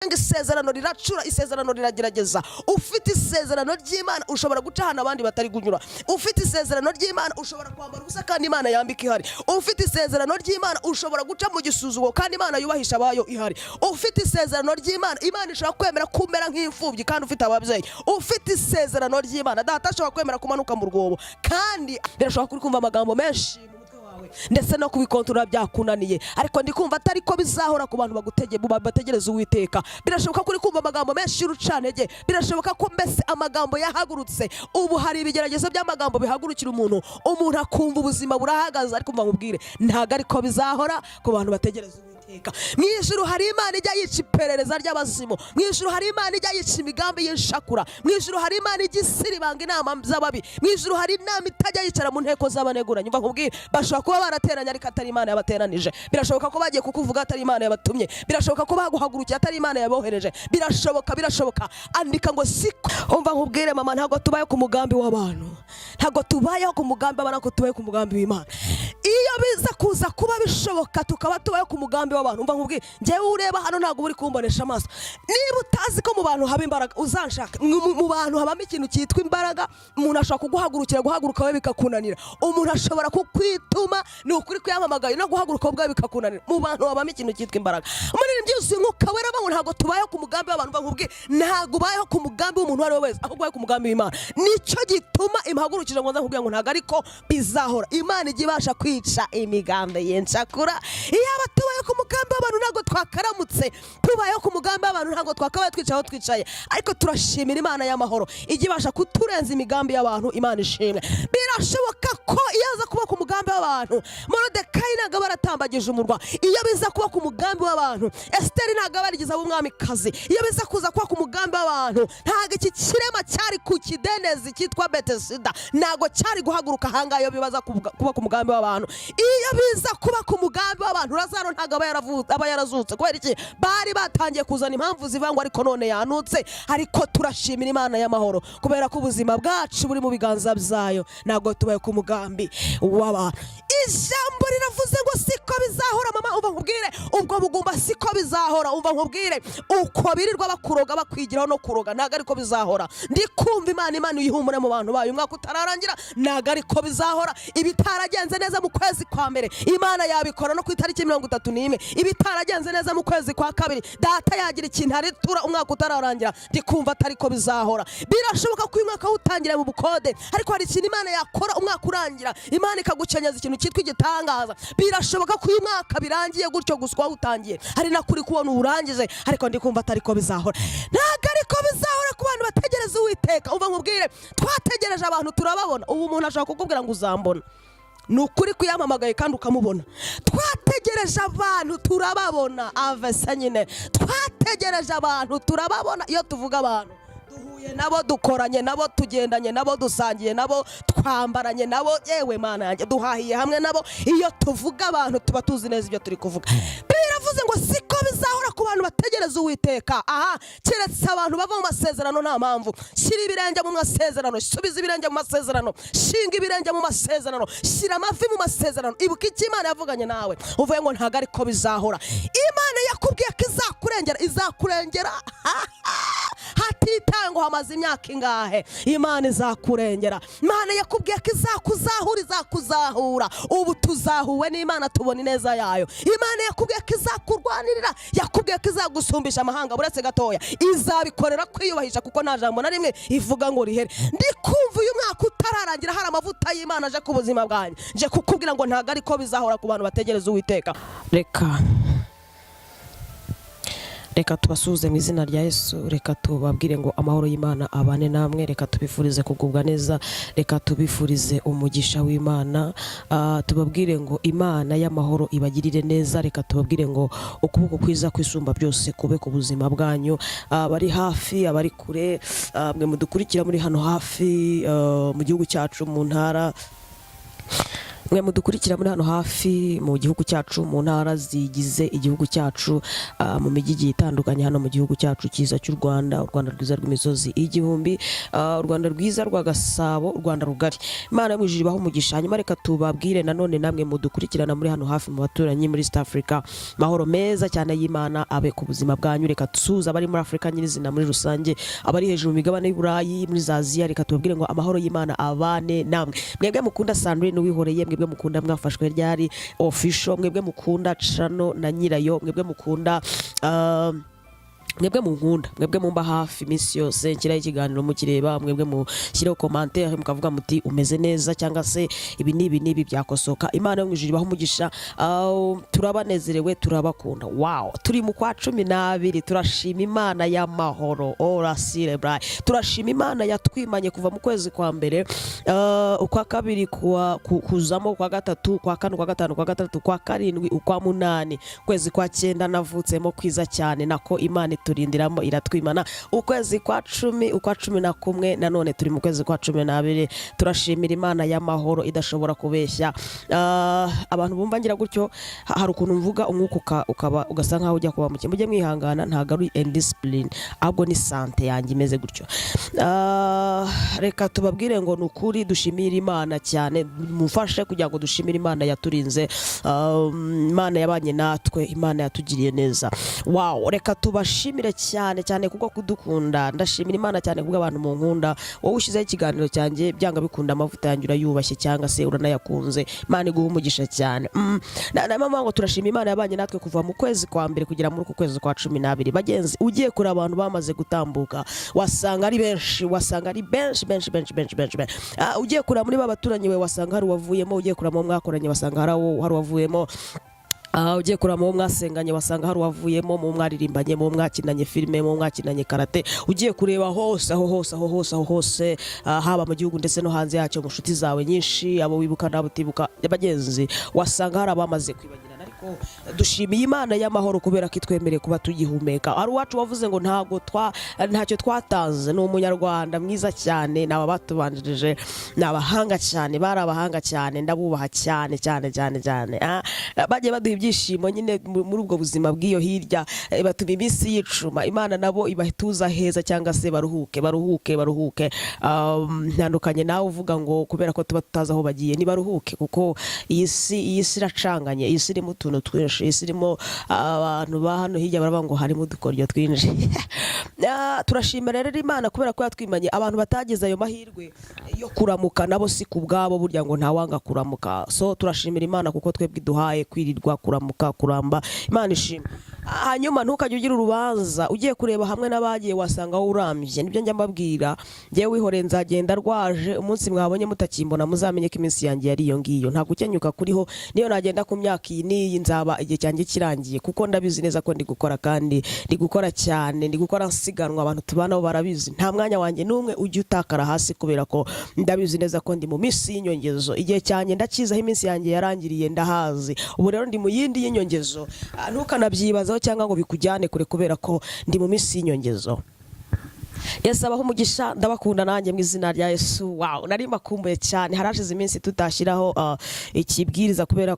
isezerano riracura, isezerano riragerageza. Ufite isezerano ry'Imana ushobora guca hano abandi batari kunyura. Ufite isezerano ry'Imana ushobora kwambara ubusa kandi Imana yambika ihari. Ufite isezerano ry'Imana ushobora guca mu gisuzugo kandi Imana yubahisha abayo ihari. Ufite isezerano ry'Imana, Imana ishobora kwemera kumera nk'imfubyi kandi ufite ababyeyi. Ufite isezerano ry'Imana, data ashobora kwemera kumanuka mu rwobo kandi birashobora kuri kumva amagambo menshi ndetse no kubikontorora byakunaniye, ariko ndi kumva atari ko bizahora ku bantu bategereza Uwiteka. Birashoboka kuri kumva amagambo menshi y'urucantege, birashoboka ko mbese amagambo yahagurutse. Ubu hari ibigeragezo by'amagambo bihagurukira umuntu akumva ubuzima burahagaze, ariko mva nkubwire ntago ariko bizahora ku bantu bategereza Uwiteka. Mwijuru hari Imana ijya yica iperereza ry'abazimu, mwijuru hari Imana ijya yica imigambi y'inshakura, mwijuru hari Imana ijya isiribanga inama z'ababi, mwijuru hari inama itajya yicara mu nteko z'abaneguranye. Mva nkubwire bashobora kuba barateranye ariko atari Imana yabateranije. Birashoboka ko bagiye kukuvuga atari Imana yabatumye. Birashoboka ko baguhagurukiye atari Imana yabohereje. Birashoboka. Andika ngo siko. Umva nkubwire mama, ntago tubaye ku mugambi w'abantu, ntago tubayeho ku mugambi w'abantu, ko tubaye ku mugambi w'Imana. Iyo biza kuza kuba bishoboka tukaba tubaye ku mugambi w'abantu, umva nkubwire njyewe ureba hano ntago uri kumbonesha amaso. Niba utazi ko mu bantu haba imbaraga uzanshaka. Mu bantu habamo ikintu cyitwa imbaraga. Umuntu ashobora guhaguruka we bikakunanira. Umuntu ashobora kukwituma ni ukuri kwiyamamagaye no guhaguruka ubwawe bikakunanira. Mu bantu habamo ikintu cyitwa imbaraga. Muri byose nkuka wera bangu ntago tubayeho ku mugambi w'abantu. Mva nkubwire ntago ubayeho ku mugambi w'umuntu wari wese, ahubwo ubayeho ku mugambi w'Imana. Nicyo gituma imhagurukije ngo nkubwire ngo ntago ariko bizahora. Imana ijya ibasha kwica imigambi y'inshakura. Iyo abatubayeho ku mugambi w'abantu ntago twakaramutse, tubayeho ku mugambi w'abantu ntago twakabaye twicaye aho twicaye. Ariko turashimira Imana y'amahoro ijya ibasha kuturenza imigambi y'abantu. Imana ishimwe. Birashoboka ko iyo aza kuba ku mugambi w'abantu Moridekayi ntago baratambagije umurwa. Iyo biza kuba ku mugambi w'abantu Esiteri ntago barigize ab'umwamikazi. Iyo biza kuza kuba ku mugambi w'abantu ntago iki kirema cyari ku kidendezi cyitwa Betesida ntago cyari guhaguruka ahangaha. Iyo bibaza kuba ku mugambi w'abantu, iyo biza kuba ku mugambi w'abantu Lazaro ntago aba yarazutse. Kubera iki? Bari batangiye kuzana impamvu zivangwa, ariko none yanutse. Ariko turashimira Imana y'amahoro kubera ko ubuzima bwacu buri mu biganza byayo, ntago tubaye ku mugambi w'abantu. Ijambo riravuze ngo siko bizahora mama. Umva nkubwire ubwo bugumba siko bizahora. Umva nkubwire uko birirwa bakuroga bakwigiraho no kuroga ntago ariko bizahora. Ndi kumva Imana uyihumure mu bantu bayo. Umwaka utararangira ntago ariko bizahora. Ibitaragenze neza mu kwezi kwa mbere Imana yabikora no ku itariki 31. Ibitaragenze neza mu kwezi kwa kabiri data yagira ikintu aritura umwaka utararangira. Ndi kumva atariko bizahora. Birashoboka ko uyu mwaka utangira mu bukode, ariko hari ikintu Imana yakora umwaka urangira, Imana ikagucenyeza ikintu cyitwa igitangaza. Birashoboka ko uyu mwaka birangiye gutyo guswa utangiye, hari nakuri kubona urangize, ariko ndi kumva atariko bizahora. Ntago ariko bizahora ku bantu bategereza Uwiteka. Umva nkubwire twategereje abantu turababona. Ubu umuntu ashaka kukubwira ngo uzambona, ni ukuri kuyamamagaye kandi ukamubona. Twategereje abantu turababona. Avesa nyine twategereje abantu turababona. Iyo tuvuga abantu duhuye nabo, dukoranye nabo, tugendanye nabo, dusangiye nabo, twambaranye nabo, yewe Mana yanjye duhahiye hamwe nabo. Iyo tuvuga abantu tuba tuzi neza ibyo turi kuvuga. Biravuze ngo siko bizahora ku bantu bategereza Uwiteka. Aha, keretse abantu bava mu masezerano nta mpamvu. Shyira ibirenge mu masezerano, subiza ibirenge mu masezerano, shinga ibirenge mu masezerano, shyira amavi mu masezerano. Ibuka icyo Imana yavuganye nawe, uvuye ngo ntago ariko bizahora. Imana yakubwiye ko izakurengera hatitangwa hamaze imyaka ingahe. Imana izakurengera. Imana yakubwiye ko izakuzahura. Ubu tuzahuwe n'Imana tubona ineza yayo. Imana yakubwiye ko izakurwanirira, yakubwiye ko izagusumbisha amahanga. Buretse gatoya izabikorera kwiyubahisha, kuko nta jambo na rimwe ivuga ngo rihere. Ndi kumva uyu mwaka utararangira hari amavuta y'Imana aje ku buzima bwanjye, nje kukubwira ngo ntago ariko bizahora ku bantu bategereza Uwiteka. Reka tubasuhuze mu izina rya Yesu. Reka tubabwire ngo amahoro y'Imana abane namwe. Reka tubifurize kugubwa neza. Reka tubifurize umugisha w'Imana. Tubabwire ngo Imana y'amahoro ibagirire neza. Reka tubabwire ngo ukuboko kwiza kwisumba byose kube ku buzima bwanyu. Bari hafi, abari kure, mwe mudukurikira muri hano hafi mu gihugu cyacu, mu ntara mwe mudukurikira muri hano hafi mu gihugu cyacu, mu ntara zigize igihugu cyacu, mu mijyi igiye itandukanye hano mu gihugu cyacu cyiza cy'u Rwanda, u Rwanda rwiza rw'imisozi igihumbi, u Rwanda rwiza rwa Gasabo, u Rwanda rugari. Imana yo mu ijuru ibahe umugisha. Hanyuma reka tubabwire nanone namwe mudukurikirana muri hano hafi mu baturanyi muri East Africa, mahoro meza cyane y'Imana abe ku buzima bwanyu. Reka tusuza abari muri Afrika nyirizina muri rusange, abari hejuru mu migabane y'Uburayi, muri za Aziya, reka tubabwire ngo amahoro y'Imana abane namwe. Mwebwe mukunda Sandrine Uwihoreye, mwebwe mukunda mwafashwe ryari official, mwebwe mukunda Chano na nyirayo, mwebwe mukunda mwebwe munkunda, mwebwe mumba hafi iminsi yose nshyiraho ikiganiro mukireba, mwebwe mushyiraho commentaire mukavuga muti umeze neza cyangwa se ibi nibi byakosoka. Imana yo mu ijuru ibahe umugisha. Turabanezerewe, turabakunda. Wow, turi mu kwa 12, turashima Imana y'amahoro. Ora celebrate, turashima Imana yatwimanye kuva mu kwezi kwa mbere, ukwa kabiri, kuzamo kwa gatatu, kwa kane, kwa gatanu, kwa gatatu, kwa karindwi, ukwa munani, kwezi kwa 9 navutsemo kwiza cyane, nako Imana turindiramo iratwimana. Ukwezi kwa 10, ukwa 11, nanone turi mu kwezi kwa 12. Turashimira Imana y'amahoro idashobora kubeshya. Abantu bumva ngira gutyo, hari ukuntu mvuga umwuka ukaba ugasa nkaho ujya kuba muke, mujye mwihangana, ntago ari indiscipline, ahubwo ni sante yanjye imeze gutyo. Reka tubabwire ngo nukuri dushimira Imana cyane, mufashe kugira ngo dushimire Imana yaturinze, Imana yabanye natwe, Imana yatugiriye neza. Wow, reka tubashimire cyane cyane kuko kudukunda. Ndashimira Imana cyane kubwo abantu mu nkunda. Wowe ushizeho ikiganiro cyanjye byanga bikunda, amavuta yanjye urayubashye cyangwa se uranayakunze, Imana iguhe umugisha cyane. Na mama ngo turashima Imana yabanye natwe kuva mu kwezi kwa mbere kugera muri uku kwezi kwa 12. Bagenzi, ugiye kuri abantu bamaze gutambuka wasanga ari benshi, wasanga ari benshi. Ugiye kuri muri babaturanyi we wasanga hari wavuyemo, ugiye kuri mu mwakoranye wasanga hari wavuyemo, ugiye kuri mu mwasenganye wasanga hari wavuyemo, mu mwaririmbanye, mu mwakinanye filime, mu mwakinanye karate. Ugiye kureba hose hose, haba mu gihugu ndetse no hanze yacyo, mu nshuti zawe nyinshi, abo wibuka nabo utibuka, bagenzi, wasanga hari abamaze kwibagirana. Ariko dushimiye Imana y'amahoro kubera ko itwemereye kuba tugihumeka. Ari wacu wavuze ngo ntacyo twatanze, ni umunyarwanda mwiza cyane, naba batubanjirije nabahanga cyane, bari abahanga cyane, ndabubaha cyane. Bagiye baduha ibyishimo nyine muri ubwo buzima bw'iyo hirya, batuma iminsi yicuma. Imana nabo ibahituza heza cyangwa se baruhuke. Ntandukanye nawe uvuga ngo kubera ko tuba tutazi aho bagiye, ni baruhuke, kuko iyi si iracanganye, iyi si irimo utuntu twinshi, iyi si irimo abantu ba hano hirya baravuga ngo harimo udukoryo twinshi. Turashimira rero Imana kubera ko yatwimanye. Abantu batageze ayo mahirwe yo kuramuka nabo si ku bwabo, burya ngo ntawanga kuramuka. So turashimira Imana kuko twebwe duhaye kwirirwa, kuramuka, kuramba. Imana ishimwe. Hanyuma ntukajye ugira urubanza ugiye kureba hamwe n'abagiye wasanga wowe urambye. Nibyo njya mbabwira, ngewe Wihoreye nzagenda rwaje, umunsi mwabonye mutakimbona muzamenye ko iminsi yanjye yari iyo ngiyo, nta gukenyuka kuriho. Niyo nagenda ku myaka iyi n'iyi nzaba igihe cyanjye kirangiye, kuko ndabizi neza ko ndi gukora, kandi ndi gukora cyane, ndi gukora nsiganwa. Abantu tubanaho barabizi, nta mwanya wanjye n'umwe ujya utakara hasi, kubera ko ndabizi neza ko ndi mu minsi y'inyongezo. Igihe cyanjye ndakizaho, iminsi yanjye yarangiriye ndahazi. Ubu rero ndi mu yindi y'inyongezo. Ntukanabyibazaho cyangwa ngo bikujyane kure, kubera ko ndi mu minsi y'inyongezo. Yesu abaho umugisha, ndabakunda nanjye mu izina rya Yesu. Wow, nari makumbuye cyane. Harashize iminsi tutashyiraho ikibwiriza kubera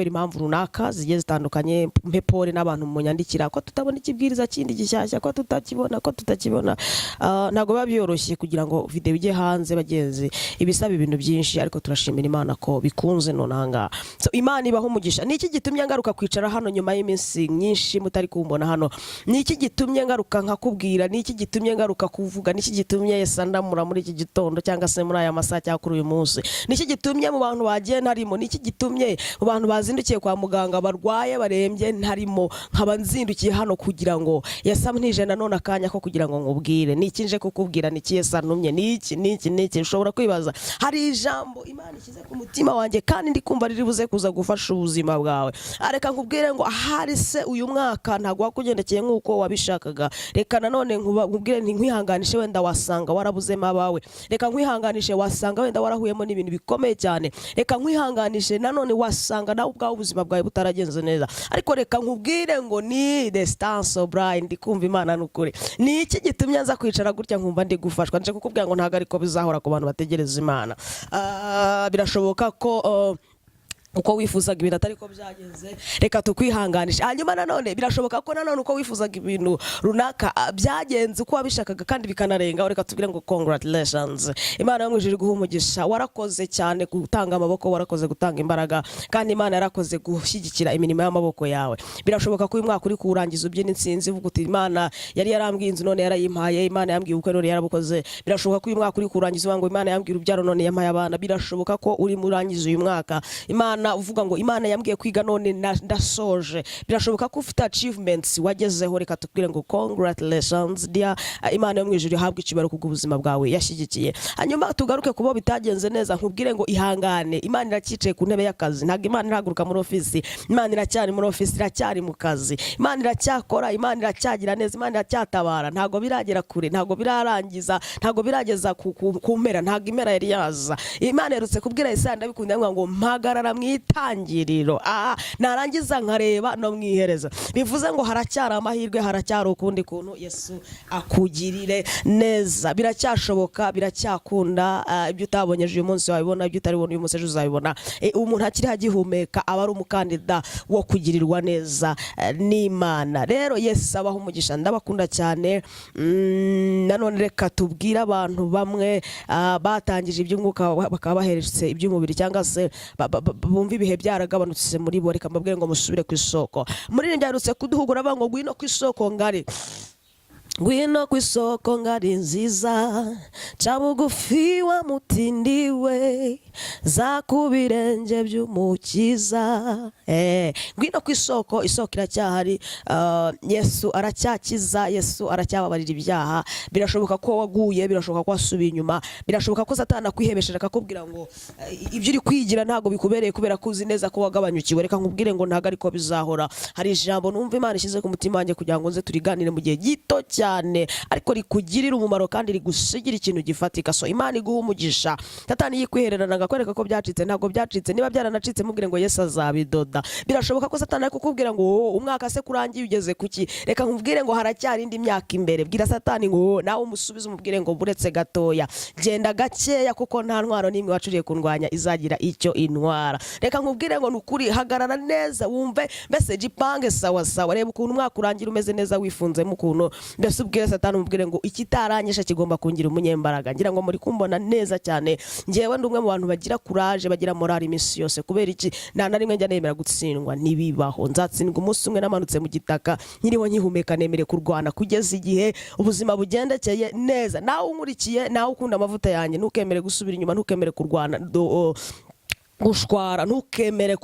impamvu runaka zigiye zitandukanye. Mpepore n'abantu munyandikira ko tutabona ikibwiriza kindi gishyashya, ko tutakibona. Ntago biba byoroshye kugira ngo video ijye hanze, bagenzi, ibisaba ibintu byinshi, ariko turashimira Imana ko bikunze nonanga. So Imana ibaho umugisha. Niki gitumye ngaruka kwicara hano nyuma y'iminsi nyinshi mutari kumbona hano? Niki gitumye ngaruka nkakubwira? Niki gitumye ngaruka kuvuga? Niki gitumye Yesu ndamura muri iki gitondo cyangwa se muri aya masaha cyangwa kuri uyu munsi? Niki gitumye mu bantu bagiye ntarimo? Niki gitumye mu bantu bazindukiye kwa muganga barwaye barembye ntarimo, nkaba nzindukiye hano kugira ngo Yesu amnije nanone akanya ko kugira ngo nkubwire? Niki nje kukubwira? Niki Yesu antumye? Niki ushobora kwibaza. Hari ijambo Imana ishyize ku mutima wanjye, kandi ndi kumva riri buze kuza gufasha ubuzima bwawe. Reka nkubwire ngo ahari se uyu mwaka ntago wakugendekeye nk'uko wabishakaga. Reka nanone nkubwire nkubwire nkwihanganishe wenda wasanga warabuzemo abawe, reka nkwihanganishe wasanga wenda warahuyemo n'ibintu bikomeye cyane, reka nkwihanganishe nanone wasanga nawe ubwawe ubuzima bwawe butaragenze neza, ariko reka nkubwire ngo ni the stance of Brian ndikumva Imana n'ukuri. Ni iki gitumye nza kwicara gutya nkumva ndi gufashwa? Nje kukubwira ngo ntago ariko bizahora ku bantu bategereza Imana. Birashoboka ko uko wifuzaga ibintu atari ko byagenze, reka tukwihanganisha. Hanyuma nanone birashoboka ko nanone uko wifuzaga ibintu runaka byagenze uko wabishakaga kandi bikanarenga, reka tubwire ngo congratulations. Imana yamwijije guha umugisha, warakoze cyane gutanga amaboko, warakoze gutanga imbaraga, kandi Imana yarakoze gushyigikira imirimo y'amaboko yawe. Birashoboka ko uyu mwaka uri kurangiza ubyina intsinzi uvuga uti Imana yari yarambwiye inzu none yarayimpaye, Imana yambwiye ubukwe none yarabukoze. Birashoboka ko uyu mwaka uri kurangiza ngo Imana yambwiye urubyaro none yampaye abana. Birashoboka ko uri murangiza uyu mwaka Imana uvuga ngo Imana yambwiye kwiga none ndasoje. Birashoboka ko ufite achievements wagezeho, reka tubwire ngo congratulations dear. Imana yo mwijuru ihabwe icyubahiro ku buzima bwawe yashyigikiye. Hanyuma tugaruke kubo bitagenze neza, nkubwire ngo ihangane. Imana irakicaye ku ntebe y'akazi, ntabwo Imana irahaguruka muri ofisi. Imana iracyari muri ofisi, iracyari mu kazi. Imana iracyakora, Imana iracyagira neza, Imana iracyatabara. Ntabwo biragera kure, ntabwo birarangiza, ntabwo birageza ku mpera, ntabwo impera yari yaza. Imana yerutse kubwira Isaya ndabikunda ngo mpagarara mwitangiriro, narangiza nkareba no mwihereza. Bivuze ngo haracyari amahirwe, haracyari ukundi kuntu Yesu akugirire neza. Biracyashoboka, biracyakunda. Ibyo utabonyeje uyu munsi wabibona, ibyo utaribona uyu munsi ejo uzabibona. Umuntu akiri hagihumeka aba ari umukandida wo kugirirwa neza n'Imana. Rero Yesu abaho umugisha, ndabakunda cyane. Nanone reka tubwire abantu bamwe batangije iby'umwuka bakaba baheretse iby'umubiri, cyangwa se bumva ibihe byaragabanutse muri bo, reka mbabwire ngo musubire ku isoko. Muri ryarutse kuduhugura bango ngwino ku isoko ngari, ngwino ku isoko ngari nziza, ca bugufi wa mutindiwe, za ku birenge by'umukiza. Ngwino ku isoko, isoko iracyahari. Yesu aracyakiza, Yesu aracyababarira ibyaha. Birashoboka ko waguye, birashoboka ko wasubiye inyuma, birashoboka ko Satani akwihebesheje akakubwira ngo ibyo uri kwigira ntago bikubereye kubera ko uzi neza ko wagabanyukiwe. Reka nkubwire ngo ntago ariko bizahora. Hari ijambo numva Imana ishyize ku mutima wanjye kugira ngo nze turiganire mu gihe gito cyane, ariko rikugirira umumaro kandi rigusigira ikintu gifatika. So Imana iguha umugisha. Satani yikwihererana agakwereka ko byacitse, ntabwo byacitse. Niba byaranacitse mubwire ngo Yesu azabidoda. Birashoboka ko Satani ari kukubwira ngo umwaka se kurangiye ugeze kuki, reka nkubwire ngo haracyari indi myaka imbere. Bwira Satani ngo nawe umusubize umubwire ngo buretse gatoya, genda gakeya, kuko nta ntwaro n'imwe wacuriye kundwanya izagira icyo intwara. Reka nkubwire ngo nukuri, hagarara neza, wumve mbese jipange sawa sawa. Reba ukuntu umwaka urangira umeze neza, wifunzemo ukuntu, mbese ubwire Satani umubwire ngo ikitaranyesha kigomba kungira umunyembaraga. Ngira ngo muri kumbona neza cyane, ngewe ndi umwe mu bantu bagira courage, bagira morale iminsi yose. Kubera iki? Nta na rimwe njya nemera gutsindwa, ntibibaho. Nzatsindwa umunsi umwe namanutse mu gitaka nkiriho nkihumeka, nemere kurwana kugeza igihe ubuzima bugendekeye neza. Nawe unkurikiye, nawe ukunda amavuta yanjye, ntukemere gusubira inyuma, ntukemere kurwana gushwara, ntukemere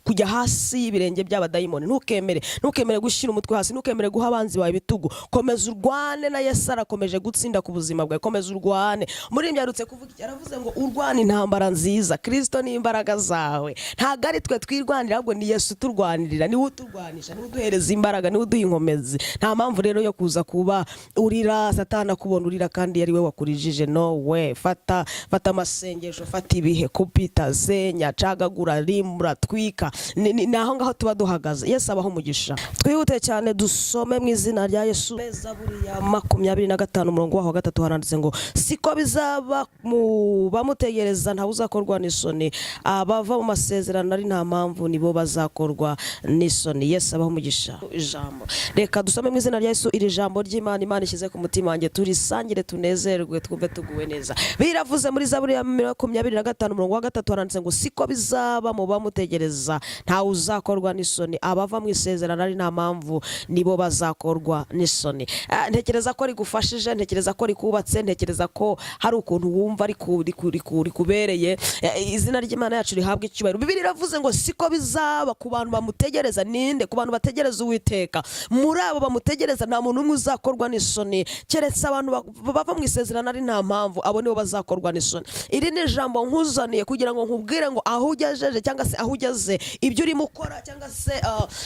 kujya hasi y'ibirenge by'abadayimoni, ntukemere gushyira umutwe hasi, ntukemere guha abanzi bawe ibitugu. Komeza urwane na Yesu arakomeje gutsinda ku buzima bwawe. Komeza urwane. Muri byarutse kuvuga iki? Aravuze ngo urwane intambara nziza, Kristo ni imbaraga zawe. Ntago ari twe twirwanira, ahubwo ni Yesu turwanirira, niwe uturwanisha, niwe uduhereza imbaraga, niwe uduha inkomezi. Nta mpamvu rero yo kuza kuba urira, Satani akubona urira kandi yari we wakurijije. No way. Fata amasengesho, fata ibihe, kupita, senya, cagagura, rimura, twika. Naho ngaho tuba duhagaze. Yesu abaho umugisha. Twihute cyane dusome mu izina rya Yesu. Zaburi ya 25 umurongo waho 3 haranditse ngo siko bizaba mu bamutegereza, nta uzakorwa n'isoni. Abava mu masezerano ari nta mpamvu nibo bazakorwa n'isoni. Yesu abaho umugisha. Ijambo, reka dusome mu izina rya Yesu iri jambo ry'Imana. Imana ishyize ku mutima wanjye, turisangire, tunezerwe, twumve tuguwe neza. Biravuze muri Zaburi ya 25 umurongo wa 3 haranditse ngo siko bizaba mu bamutegereza, nta uzakorwa n'isoni. Abava mu isezerano ari nta mpamvu nibo bazakorwa n'isoni. Ntekereza ko rigufashije, ntekereza ko rikubatse, ntekereza ko hari ukuntu wumva ari kubereye. Izina ry'Imana yacu rihabwa icyubahiro. Bibiliya iravuze ngo siko bizaba ku bantu bamutegereza. Ninde? Ku bantu bategereza Uwiteka. Muri abo bamutegereza nta muntu umwe uzakorwa n'isoni, keretse abantu bava mu isezerano ari nta mpamvu, abo nibo bazakorwa n'isoni. Iri ni ijambo nkuzaniye kugira ngo nkubwire nkubwire ngo aho ugejeje cyangwa se aho ugeze ibyo urimo ukora cyangwa se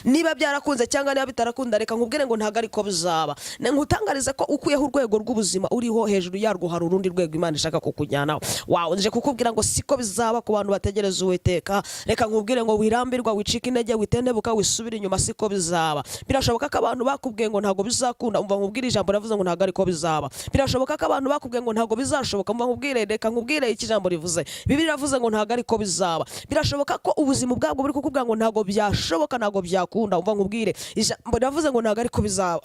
niba byarakunze cyangwa niba bitarakunda, reka nkubwire ngo ntago ariko bizaba. Nkutangarize ko ukuyeho urwego rw'ubuzima uriho, hejuru yarwo hari urundi rwego Imana ishaka kukujyanaho. Wow, nje kukubwira ngo siko bizaba ku bantu bategereza Uwiteka. Reka nkubwire ngo wirambirwa, wicika intege, witendebuka, wisubira inyuma, siko bizaba. Birashoboka ko abantu bakubwiye ngo ntago bizakunda, umva nkubwire ijambo ravuze ngo ntago ariko bizaba. Birashoboka ko abantu bakubwiye ngo ntago bizashoboka, umva nkubwire, reka nkubwire iki jambo rivuze. Bibiliya iravuze ngo ntago ariko bizaba. Birashoboka ko ubuzima bwabwo buri kukubwira ngo ntago byashoboka, ntago byakunda, umva nkubwire ijambo ravuze ngo ntago ariko bizaba.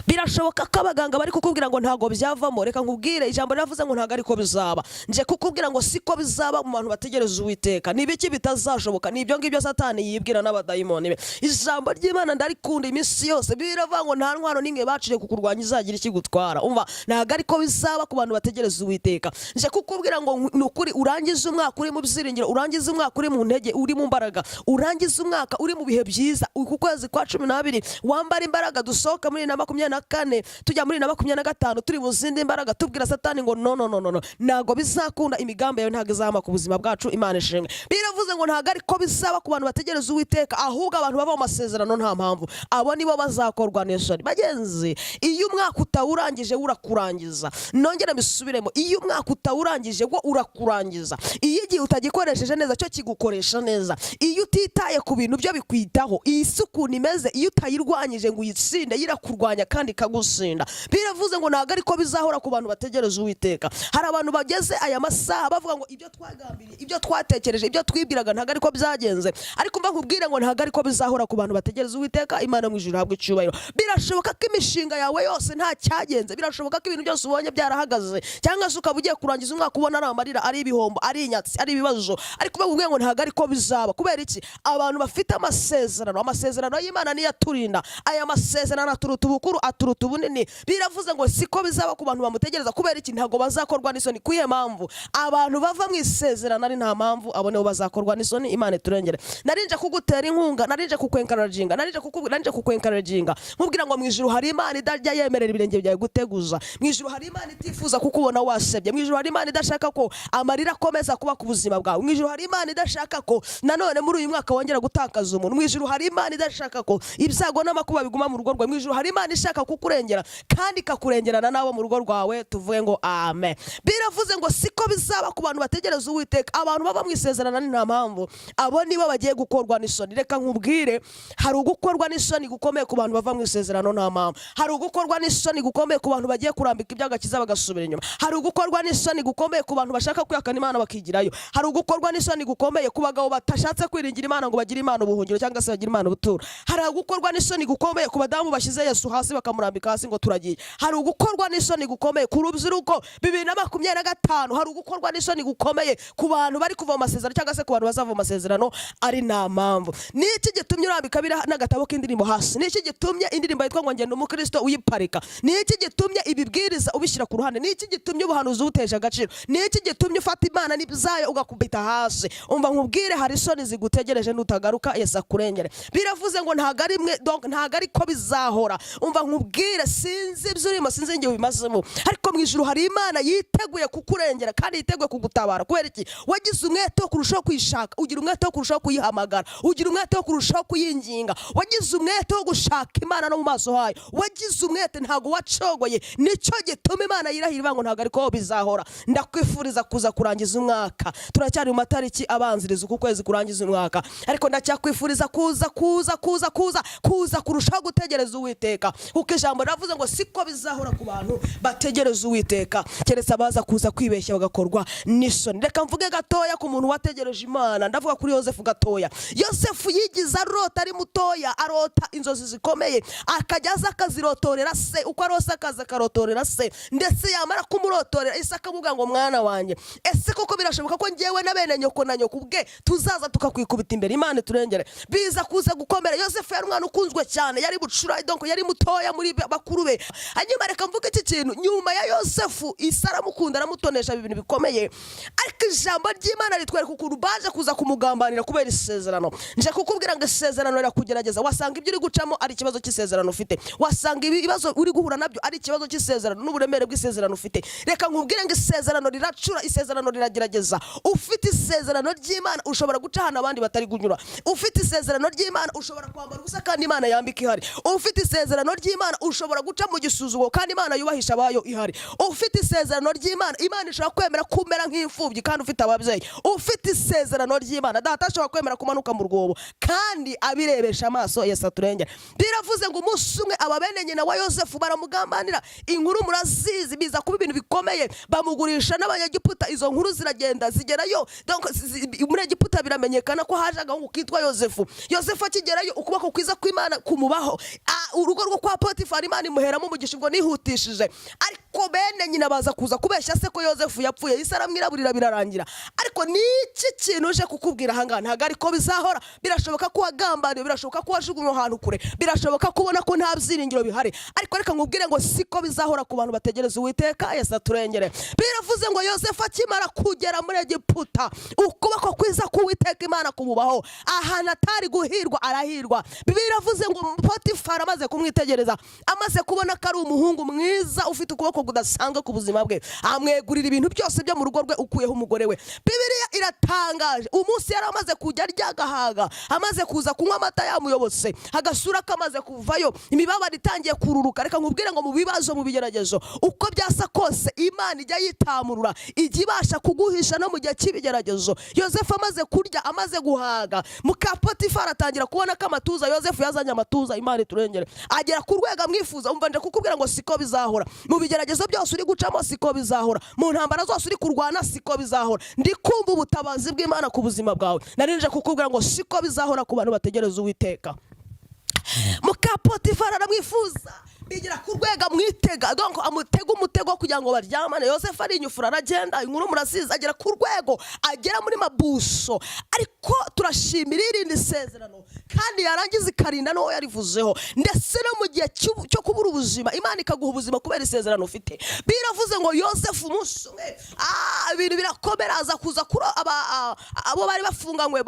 Birashoboka ko abaganga bari kukubwira ngo ntago byavamo, reka nkubwire ijambo riravuze ngo ntago ariko bizaba. Nje kukubwira ngo siko bizaba mu bantu bategereza Uwiteka. Nibiki bitazashoboka? Nibyo ngibyo Satani yibwira n'abadayimoni be. Ijambo ry'Imana ndarikunda iminsi yose. Biravuga ngo nta ntwaro n'imwe bacire kukurwanya izagira ikigutwara. Umva, ntago ariko bizaba ku bantu bategereza Uwiteka. Nje kukubwira ngo nukuri urangize umwaka uri mu byiringiro, urangize umwaka uri mu ntege, uri mu mbaraga, urangize umwaka uri mu bihe byiza. Uku kwezi kwa 12 wambara imbaraga, dusohoka muri 2024 tujya muri 2025 turi mu zindi imbaraga, tubwira Satani ngo no, nago bizakunda, imigambi yawe ntago izama ku buzima bwacu. Imana ishimwe. Biravuze ngo ntago ariko bizaba ku bantu bategereza Uwiteka, ahubwo abantu bava mu masezerano nta mpamvu, abo nibo bazakorwa n'isoni. Bagenzi, iyo umwaka utawurangije urakurangiza. Nongera mbisubiremo, iyo umwaka utawurangije wo urakurangiza. Iyo igihe utagikoresheje neza cyo kigukoresha neza. Iyo utitaye ku bintu byo bikwitaho, isuku nimeze, iyo utayirwanyije ngo uyitsinde yirakurwanya kandi kagusinda. Biravuze ngo ntago ariko bizahora ku bantu bategereza Uwiteka. Hari abantu bageze aya masaha bavuga ngo ibyo twagambiriye, ibyo twatekereje, ibyo twibwiraga ntago ariko byagenze, ariko mva nkubwire ngo ntago ariko bizahora ku bantu bategereza Uwiteka. Imana mu ijuru habwe icyubahiro. Birashoboka ko imishinga yawe yose nta cyagenze, birashoboka ko ibintu byose ubonye byarahagaze, cyangwa se ukaba ugiye kurangiza umwaka ubona ari amarira, ari ibihombo, ari inyatsi, ari ibibazo, ariko bakubwiye ngo ntago ariko bizaba. Kubera iki? Abantu bafite amasezerano y'Imana niyo aturinda. Aya masezerano aturuta ubukuru, aturuta ubunini. Biravuze ngo siko bizaba ku bantu bamutegereza. Kubera iki? Ntago bazakorwa n'isoni. Kuye mpamvu abantu bava mu isezerano ari nta mpamvu, abo nibo bazakorwa n'isoni. Imana iturengere. Narinje kugutera inkunga, narinje kukwenkaraginga, narinje kukwenkaraginga nkubwira ngo mu ijuru hari Imana idajya yemerera ibirenge byawe guteguza. Mu ijuru hari Imana itifuza kukubona wasebye. Mu ijuru hari Imana idashaka ko amarira akomeza kuba ku buzima bwawe. Mu ijuru hari Imana idashaka ko nanone muri uyu mwaka wongera gutakaza umuntu. Mu ijuru hari Imana idashaka ko ibyago n'amakuba biguma mu rugo rwawe. Mu ijuru hari Imana ishaka kukurengera kandi ikakurengerana nabo mu rugo rwawe. Tuvuge ngo amen. Biravuze ngo siko bizaba ku bantu bategereza Uwiteka. Abantu baba mu isezerano ni nta mpamvu, abo nibo bagiye gukorwa n'isoni. Reka nkubwire, hari ugukorwa n'isoni gukomeye ku bantu bava mu isezerano nta mpamvu. Hari ugukorwa n'isoni gukomeye ku bantu bagiye kurambika iby'agakiza bagasubira inyuma. Hari ugukorwa n'isoni gukomeye ku bantu bashaka kwihakana Imana bakigirayo. Hari ugukorwa n'isoni gukomeye ku bagabo batashatse kwiringira Imana ngo bagire Imana ubuhungiro cyangwa se bagire Imana ubuturo. Hari ugukorwa n'isoni gukomeye ku badamu bashyize Yesu hasi bakamurambika hasi ngo turagiye. Hari ugukorwa n'isoni gukomeye ku rubyiruko 2025. Hari ugukorwa n'isoni gukomeye ku bantu bari kuva mu masezerano cyangwa se ku bantu bazava mu masezerano ari nta mpamvu. Niki gitumye urambika bira n'agatabo k'indirimbo hasi? Niki gitumye indirimbo yitwa ngo ngende umukristo uyiparika? Niki gitumye ibibwiriza ubishyira ku ruhande? Niki gitumye ubuhanuzi ubuteje agaciro? Niki gitumye ufata Imana n'ibyayo ugakubita hasi? Umva nkubwire, hari isoni zigutegereje nutagaruka Yesu akurengere. Biravuze ngo ntago ari mwe, donc ntago ariko bizahora. Umva nkubwire, sinzi ibyurimo, sinzi ngiye bimazemo, ariko mu ijuru hari Imana yiteguye kukurengera kandi yiteguye kugutabara. Kubera iki? Wagize umwete wo kurushaho kuyishaka, ugira umwete wo kurushaho kuyihamagara, ugira umwete wo kurushaho kuyinginga, wagize umwete wo gushaka Imana no mu maso hayo, wagize umwete, ntago wacogoye. Nicyo gituma Imana yirahira ngo ntago ariko bizahora. Ndakwifuriza kuza kurangiza umwaka. Turacyari mu matariki abanziriza uku kwezi kurangiza umwaka, ariko ndacyakwifuriza kuza kurushaho gutegereza Uwiteka, kuko ijambo ravuze ngo siko bizahora ku bantu bategereza Uwiteka, keretse abaza kuza kwibeshya bagakorwa n'isoni. Reka mvuge gatoya ku muntu wategereje Imana. Ndavuga kuri Yosefu gatoya. Yosefu yigize arota ari mutoya, arota inzozi zikomeye, akajyaza akazirotorera se. Uko arose akaza akarotorera se, ndetse yamara kumurotorera Isa akavuga ngo mwana wanjye, ese koko birashoboka ko ngewe na bene nyoko na nyoko ubwe tuzaza tukakwikubita imbere? Imana turengere. Biza kuza gukomera. Yosefu yari umwana ukunzwe cyane, yari bucura, donc yari mutoya muri bakuru be. Hanyuma reka mvuge iki kintu, nyuma ya Yosefu Isa aramukunda, aramutonesha ibintu bikomeye, ariko ijambo ry'Imana ritwereka ukuntu baje kuza kumugambanira kubera isezerano. Nje kukubwira ngo isezerano rirakugerageza. Wasanga ibyo uri gucamo ari ikibazo cy'isezerano ufite, wasanga ibibazo uri guhura nabyo ari ikibazo cy'isezerano n'uburemere bw'isezerano ufite. Reka nkubwire ngo isezerano riracura, isezerano riragerageza. Ufite ufite isezerano ry'Imana ushobora guca ahantu abandi batari kunyura. Ufite isezerano ry'Imana ushobora kwambara ubusa kandi Imana yambika ihari. Ufite isezerano ry'Imana ushobora guca mu gisuzuguro kandi Imana yubahisha abayo ihari. Ufite isezerano ry'Imana, Imana ishobora kwemera kumera nk'imfubyi kandi ufite ababyeyi. Ufite isezerano ry'Imana, data ashobora kwemera kumanuka mu rwobo kandi abirebesha amaso. Yesu aturengere. Biravuze ngo umunsi umwe aba bene nyina wa Yosefu baramugambanira. Inkuru murazizi, biza kuba ibintu bikomeye, bamugurisha n'Abanyegiputa. Izo nkuru ziragenda zigerayo, donc muri Egiputa biramenyekana ko haje agahungu kitwa Yosefu. Yosefu akigerayo ukuboko kwiza kw'Imana kumubaho. Urugo rwo kwa Potifari Imana imuheramo umugisha ngo nihutishije. Ariko bene nyina baza kuza kubeshya se ko Yosefu yapfuye. Isa aramwiraburira birarangira. Ariko niki kintu uje kukubwira hangana ntago ariko bizahora. Birashoboka ko wagambaniwe, birashoboka ko wajugunywe ahantu kure, birashoboka kubona ko nta byiringiro bihari, ariko reka nkubwire ngo siko bizahora ku bantu bategereza Uwiteka. Yesu aturengere. Biravuze ngo Yosefu akimara kugera muri Egiputa, ukuboko kwiza k'Uwiteka Imana kumubaho. Ahantu atari guhirwa arahirwa. Biravuze ngo Potifari amaze kumwitegereza, amaze kubona ko ari umuhungu mwiza ufite ukuboko kudasanzwe ku buzima bwe, amwegurira ibintu byose byo mu rugo rwe ukuyeho umugore we. Bibiliya iratangaje. Umunsi yari amaze kujya arya agahaga, amaze kuza kunywa amata yamuyobotse, agasura kamaze kuvayo, imibabaro itangiye kururuka. Reka nkubwire ngo mu bibazo, mu bigeragezo, uko byasa kose Imana ijya yitamurura, ijya ibasha kuguhisha no mu gihe cy'ibigeragezo. Yosefu amaze kurya, amaze guhaga, muka Potifari atangira kubona ko amatuza Yosefu yazanye amatuza. Imana iturengere. Agera ku rwego amwifuza. Umva nje kukubwira ngo siko bizahora. Mu bigeragezo byose uri gucamo siko bizahora. Mu ntambara zose uri kurwana siko bizahora. Ndi kumva ubutabazi bw'Imana ku buzima bwawe. Narinje kukubwira ngo siko bizahora ku bantu bategereza Uwiteka. Muka Potifari aramwifuza, bigira ku rwego amwitega, donc amutega umutego kugira ngo baryamane. Yosefu ari inyufura aragenda, inkuru murasiza, agera ku rwego agera muri mabuso. Ariko turashimira irindi sezerano kandi yarangiza ikarinda n'uwo yarivuzeho. Ndetse no mu gihe cyo kubura ubuzima, Imana ikaguha ubuzima kubera isezerano ufite. Biravuze ngo Yosefu umunsi umwe ibintu birakomera, aza kuza kuri abo bari bafunganywe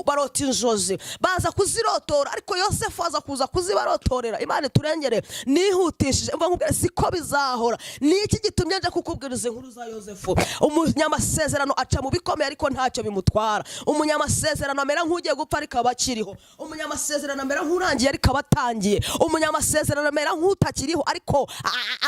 barota inzozi, baza kuzirotora. Ariko Yosefu aza kuza kuzibarotorera. Imana turengere. Nihutishije. Mva nkubwira siko bizahora. Niki gitumye nje kukubwiriza inkuru za Yosefu? Umunyamasezerano aca mu bikomeye ariko ntacyo bimutwara. Umunyamasezerano amera nk'ugiye gupfa ariko abakiriho. Umunyamasezerano amera nk'urangiye ariko abatangiye. Umunyamasezerano amera nk'utakiriho ariko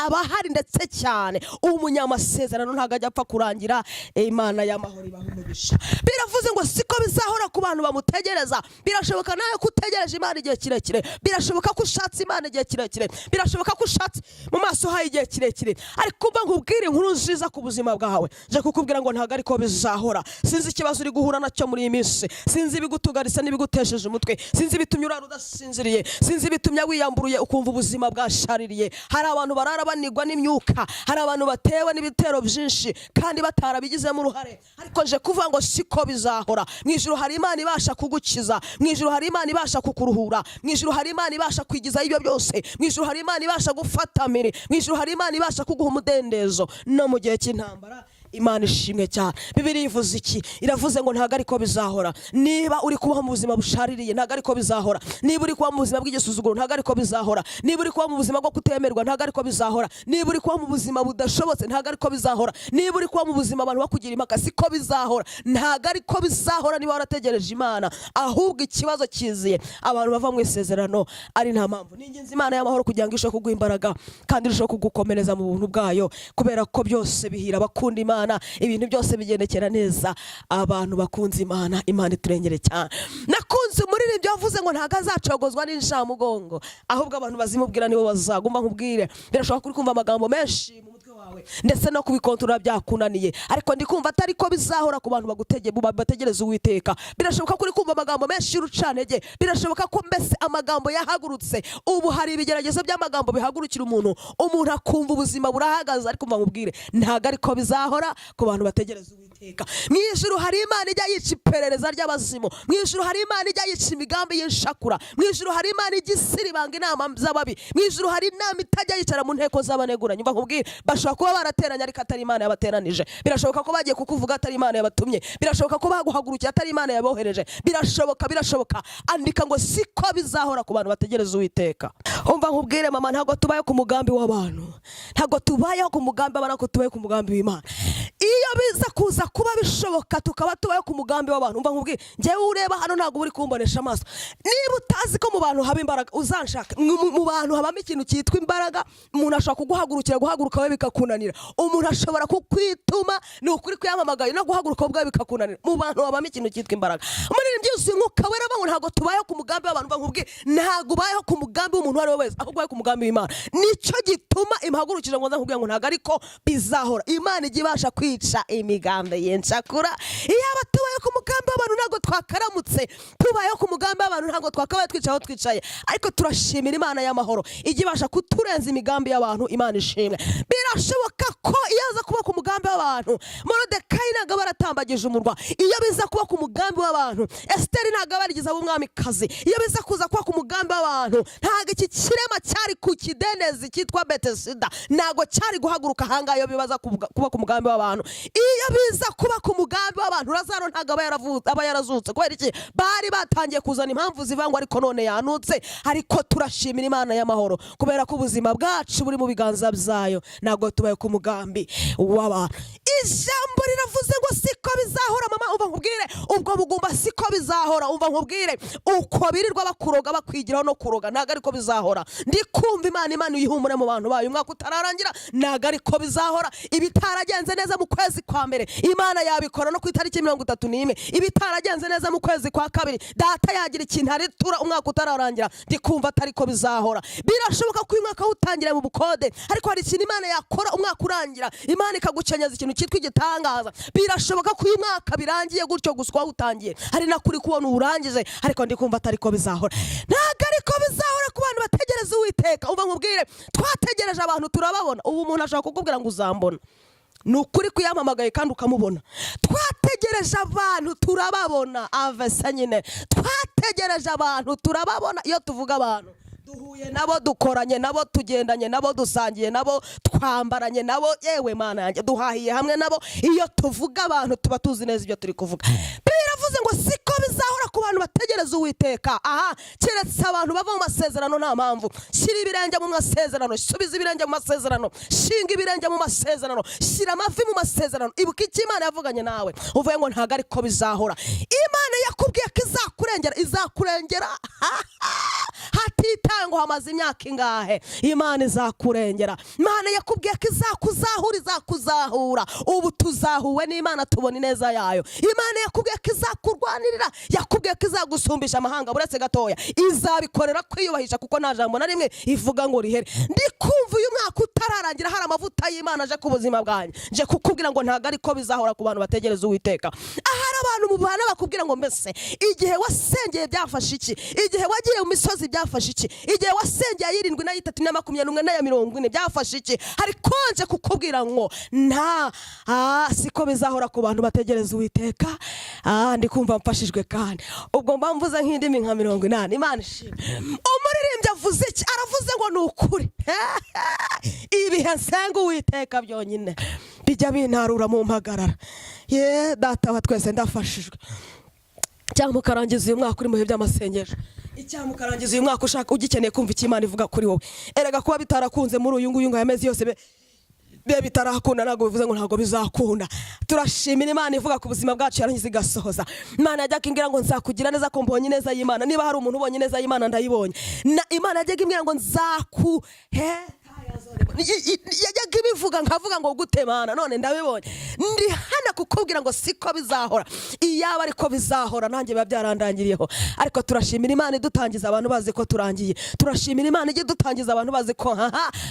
abahari ndetse cyane. Umunyamasezerano ntago ajya apfa kurangira. Imana y'amahoro ibaha umugisha. Biravuze ngo siko bizahora ku bantu bamutegereza. Birashoboka nawe kutegereje Imana igihe kirekire. Birashoboka ko ushatse Imana igihe kirekire. Birashoboka ko ushatse mu maso hayo igihe kirekire. Ariko mba nkubwire inkuru nziza ku buzima bwawe. Je kukubwira ngo ntago ariko bizahora. Sinzi ikibazo uri guhura nacyo muri iyi minsi. Sinzi ibigutugarisa n'ibigutesheje umutwe. Sinzi bitumye urara udasinziriye. Sinzi bitumye wiyamburuye ukumva ubuzima bwashaririye. Hari abantu barara banigwa n'imyuka. Hari abantu batewe n'ibitero byinshi kandi batarabigizemo uruhare. Ariko nje kuvuga ngo siko bizahora. Mwijuru hari Imana ibasha kugukiza. Mwijuru hari Imana ibasha kukuruhura. Mwijuru hari Imana ibasha kwigiza ibyo byose. Mwijuru hari Imana ibasha gufata mbere. Mwijuru hari Imana ibasha kuguha umudendezo no mu gihe cy'intambara. Imana ishimwe cyane. Bibiliya ivuze iki? Iravuze ngo ntago ariko bizahora. Niba uri kubaho mu buzima bushaririye ntago ariko bizahora. Niba uri kubaho mu buzima bw'igisuzuguro ntago ariko bizahora. Niba uri kubaho mu buzima bwo kutemerwa ntago ariko bizahora. Niba uri kubaho mu buzima budashobotse ntago ariko bizahora. Niba uri kubaho mu buzima abantu bakugira impaka siko bizahora. Ntago ariko bizahora niba warategereje Imana. Ahubwo ikibazo kiziye abantu bava mu isezerano ari nta mpamvu. Ninginze Imana y'amahoro kugira ngo isho kuguha imbaraga kandi isho kugukomereza mu buntu bwayo, kubera ko byose bihira bakunda Imana. Ibintu byose bigendekera neza abantu bakunze Imana. Imana iturengere cyane. Nakunze muri ibyo yavuze ngo ntago azacogozwa n'incamugongo, ahubwo abantu bazimubwira nibo bazaguma. Nkubwire birashoboka kuri kumva amagambo menshi mu mutwe wawe ndetse no kubikontorora byakunaniye, ariko ndi kumva atari ko bizahora ku bantu bategereza Uwiteka. Birashoboka kuri kumva amagambo menshi y'urucanege. Birashoboka ko mbese amagambo yahagurutse. Ubu hari ibigeragezo by'amagambo bihagurukira umuntu akumva ubuzima burahagaze. Ariko mva nkubwire ntago ariko bizahora ku bantu bategereza Uwiteka. Mwijuru hari Imana ijya yica iperereza ry'abazimu. Mwijuru hari Imana ijya yica imigambi y'inshakura. Mwijuru hari Imana ijya isiribanga inama z'ababi. Mwijuru hari inama itajya yicara mu nteko z'abaneguranye. Mva nkubwire bashobora kuba barateranye ariko atari Imana yabateranije. Birashoboka ko bagiye kukuvuga atari Imana yabatumye. Birashoboka ko baguhagurukiye atari Imana yabohereje. Birashoboka. Andika ngo siko bizahora ku bantu bategereza Uwiteka. Umva nkubwire mama, ntago tubaye ku mugambi w'abantu. Ntago tubayeho ku mugambi w'abantu, ko tubaye ku mugambi w'Imana. Iyo biza kuza kuba bishoboka tukaba tubayo ku mugambi w'abantu, umva nkubwiye njyewe ureba hano ntabwo uri kumbonesha amaso. Niba utazi ko mu bantu haba imbaraga uzanshaka. Mu bantu habamo ikintu cyitwa imbaraga. Umuntu ashobora guhaguruka we bikakunanira. Umuntu ashobora kukwituma ni ukuri kwiyamamagaye no guhaguruka ubwawe bikakunanira. Mu bantu habamo ikintu cyitwa imbaraga. Muri byose Mwuka Wera bangu ntabwo tubayeho ku mugambi w'abantu, umva nkubwiye ntabwo ubayeho ku mugambi w'umuntu ari we wese, ahubwo ubayeho ku mugambi w'Imana. Nicyo gituma impagurukije ngo nkubwiye ngo ntabwo ariko bizahora. Imana ijya ibasha kwica imigambi y'inshakura. Iyo aba tubayeho ku mugambi w'abantu ntabwo twakaramutse, tubayeho ku mugambi w'abantu ntabwo twakabaye twicaye aho twicaye. Ariko turashimira Imana y'amahoro ijya ibasha kuturenza imigambi y'abantu. Imana ishimwe. Birashoboka ko iyo aza kuba ku mugambi w'abantu Moridekayi ntabwo baratambagije umurwa. Iyo biza kuba ku mugambi w'abantu Esiteri ntabwo barigize ab'umwamikazi. Iyo biza kuza kuba ku mugambi w'abantu ntabwo iki kirema cyari ku kidendezi cyitwa Betesida ntabwo cyari guhaguruka ahangaha iyo bibaza kuba ku mugambi w'abantu. Iyo biza kuba ku mugambi w'abantu Lazaro ntabwo aba yarazutse. Kubera iki? Bari batangiye kuzana impamvu zivangwa ariko none yanutse. Ariko turashimira Imana y'amahoro kubera ko ubuzima bwacu buri mu biganza byayo, ntabwo tubaye ku mugambi w'abantu. Ijambo riravuze ngo siko bizahora. Mama umva nkubwire ubwo bugumba siko bizahora. Umva nkubwire uko birirwa bakuroga bakwigiraho no kuroga ntabwo ariko bizahora. Ndi kumva Imana uyihumure mu bantu bayo. Umwaka utararangira ntabwo ariko bizahora. Ibitaragenze neza mu kwezi kwa mbere Imana yabikora no ku itariki 31. Ibitaragenze neza mu kwezi kwa kabiri data yagira ikintu aritura umwaka utararangira. Ndi kumva atariko bizahora. Birashoboka ko uyu mwaka utangire mu bukode, ariko hari ikintu Imana yakora umwaka urangira Imana ikagucenyeza ikintu cyitwa igitangaza. Birashoboka ko uyu mwaka birangiye gutyo guswa utangiye hari nakuri kubona urangije, ariko ndi kumva atariko bizahora. Ntabwo ariko bizahora ku bantu bategereza Uwiteka. Umva nkubwire twategereje abantu turababona. Ubu umuntu ashaka kukubwira ngo uzambona, ni ukuri kuyamamagaye kandi ukamubona. Twategereje abantu turababona. Avesa nyine twategereje abantu turababona. Iyo tuvuga abantu duhuye nabo, dukoranye nabo, tugendanye nabo, dusangiye nabo, twambaranye nabo, yewe Mana yanjye duhahiye hamwe nabo. Iyo tuvuga abantu tuba tuzi neza ibyo turi kuvuga. Biravuze ngo siko bizahora ku bantu bategereza Uwiteka. Aha, keretse abantu bava mu masezerano nta mpamvu. Shyira ibirenge mu masezerano, subiza ibirenge mu masezerano, shinga ibirenge mu masezerano, shyira amavi mu masezerano. Ibuka icyo Imana yavuganye nawe, uvuye ngo ntabwo ariko bizahora. Imana yakubwiye ko izakurengera hatitangwa hamaze imyaka ingahe. Imana izakurengera. Imana yakubwiye ko izakuzahura. Ubu tuzahuwe n'Imana tubona ineza yayo. Imana yakubwiye ko izakurwanirira, yakubwiye ko izagusumbisha amahanga. Buretse gatoya izabikorera kwiyubahisha, kuko nta jambo na rimwe ivuga ngo rihere. Ndi kumva uyu mwaka utararangira hari amavuta y'Imana aje ku buzima bwanjye. Nje kukubwira ngo ntabwo ariko bizahora ku bantu bategereza Uwiteka. Ahari abantu mu bana bakubwira ngo mbese igihe wasengeye byafashe iki? Igihe wagiye mu misozi byafashe iki? Igihe wasengeye 7 na 3 na 21 na 40 byafashe iki? Hari konje kukubwira ngo nta siko bizahora ku bantu bategereza Uwiteka. Ndi kumva mfashijwe kandi ubwo mba mvuze nk'indimi nka 80. Imana ishimwe. Umuririmbyi avuze iki? Aravuze ngo ni ukuri ibihe nsenga Uwiteka byonyine bijya bintarura mu mpagarara. Data wa twese ndafashijwe. Cyangwa ukarangiza uyu mwaka uri mu bihe by'amasengesho, icyaha ukarangiza uyu mwaka ushaka ugikeneye kumva icyo Imana ivuga kuri wowe. Erega kuba bitarakunze muri uyu nguyu ngo yameze yose be bitarakunda ntabwo bivuze ngo ntabwo bizakunda. Turashimira Imana ivuga ku buzima bwacu yarangiza igasohoza. Imana yajyaga imbwira ngo nzakugira neza ko mbonye neza y'Imana. Niba hari umuntu ubonye neza y'Imana ndayibonye. Imana yajyaga imbwira ngo yajyaga ibivuga nkavuga ngo gute Mana, none ndabibonye. Ndi hana kukubwira ngo siko bizahora. Iyaba ariko bizahora nanjye biba byarandangiriyeho. Ariko turashimira Imana idutangiza abantu bazi ko turangiye. Turashimira Imana ijye dutangiza abantu bazi ko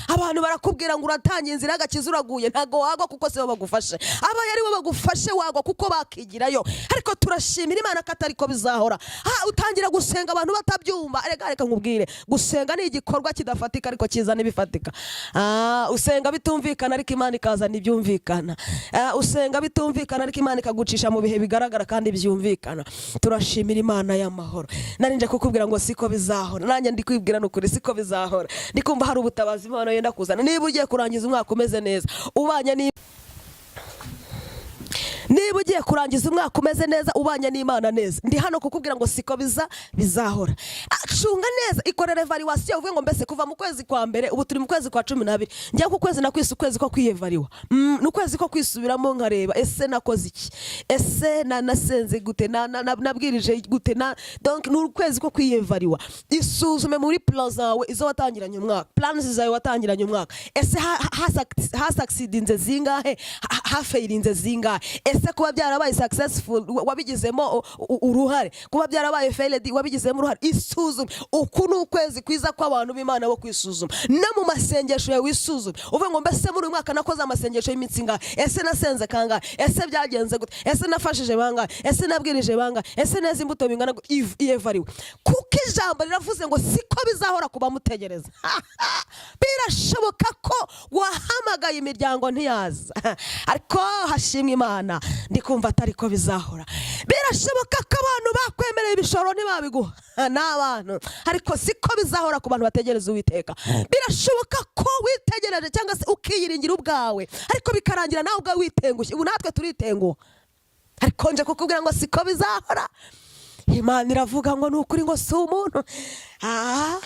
abantu barakubwira ngo uratangiye inzira y'agakiza uraguye. Ntago wagwa kuko se bagufashe. Aba yari bo bagufashe wagwa kuko bakigirayo. Ariko turashimira Imana ko atari ko bizahora. Utangira gusenga abantu batabyumva. Reka nkubwire, gusenga ni igikorwa kidafatika ariko kizana ibifatika. Usenga bitumvikana ariko Imana ikazana ibyumvikana. Usenga bitumvikana ariko Imana ikagucisha mu bihe bigaragara kandi byumvikana. Turashimira Imana y'amahoro. Narinje kukubwira ngo siko bizahora. Nanjye ndi kwibwira n'ukuri siko bizahora. Ndikumva hari ubutabazi Imana yenda kuzana. Niba ugiye kurangiza umwaka umeze neza, ubanye niba ugiye kurangiza umwaka umeze neza ubanye n'Imana neza, ndi hano kukubwira ngo siko bizahora. Cunga neza, ikorere evaluation uvuge ngo mbese kuva mu kwezi kwa mbere ubu turi mu kwezi kwa 12, njya ku kwezi nakwise ukwezi ko kwiyevariwa, n'ukwezi ko kwisubiramo nkareba ese nakoze iki, ese nasenze gute, nabwirije gute, donc n'ukwezi ko kwiyevariwa. Isuzume muri plan zawe izo watangiranye umwaka, plans zawe watangiranye umwaka, ese succeedinze zingahe, failinze zingahe, ese kuba byarabaye successful wabigizemo uruhare, kuba byarabaye failed wabigizemo uruhare. Isuzume. Uku ni ukwezi kwiza kw'abantu b'Imana bo kwisuzuma. No mu masengesho yawe wisuzume uvuge ngo mbese muri mwaka nakoze amasengesho y'iminsi ngahe, ese nasenze kangahe, ese byagenze gute, ese nafashije bangahe, ese nabwirije bangahe, ese neza imbuto bingana iyevariwe. Kuko ijambo riravuze ngo siko bizahora kuba mutegereza. Birashoboka ko wahamagaye imiryango ntiyaza, ariko hashimwe Imana ndikumva atari ko bizahora. Birashoboka ko abantu bakwemereye ibishoro ntibabiguha n'abantu, ariko siko bizahora ku bantu bategereza Uwiteka. Birashoboka ko witegereje cyangwa se ukiyiringira ubwawe, ariko bikarangira nawe ubwawe witengushye. Ubu natwe turitenguha, ariko nje kukubwira ngo siko bizahora. Imana iravuga ngo nukuri ngo si umuntu.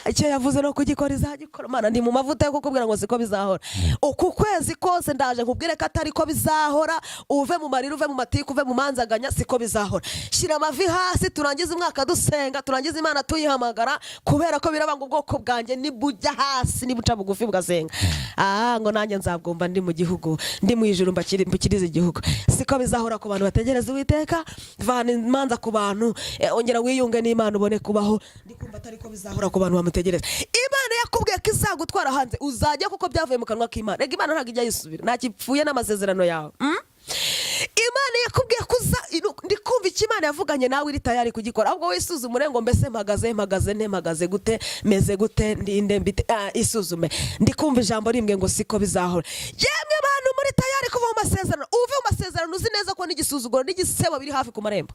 Icyo yavuze no kugikora izagikora. Mana ndi mu mavuta yo kukubwira ngo siko bizahora. Uku kwezi kose ndaje nkubwire ko atari ko bizahora. Uve mu marira, uve mu matiku, uve mu manzaganya, siko bizahora. Shira amavi hasi turangiza umwaka dusenga, turangiza Imana tuyihamagara, kubera ko birabanga ubwoko bwanjye nibujya hasi nibuca bugufi bugasenga. Ngo nanjye nzabwumva ndi mu gihugu, ndi mu ijuru mbakiriza igihugu. Siko bizahora ku bantu bategereza Uwiteka. Vana imanza ku bantu, ongera wiyunge n'Imana ubone kubaho. Ndikumva atari ko bizahora ku bantu bamutegereza. Imana yakubwiye ko izagutwara hanze uzajya kuko byavuye mu kanwa k'Imana. Rega Imana ntabwo ijya yisubira, ntakipfuye n'amasezerano yawe. Imana yakubwiye kuza, ndikumva icyo Imana yavuganye nawe iri tayari kugikora. Ahubwo wisuzume ngo mbese mpagaze gute, meze gute, ndinde mbite. Isuzume. Ndikumva ijambo rimwe ngo siko bizahora. Yemwe abantu muri tayari kuva mu masezerano, uve mu masezerano uzi neza ko n'igisuzuguro n'igisebo biri hafi ku marembo.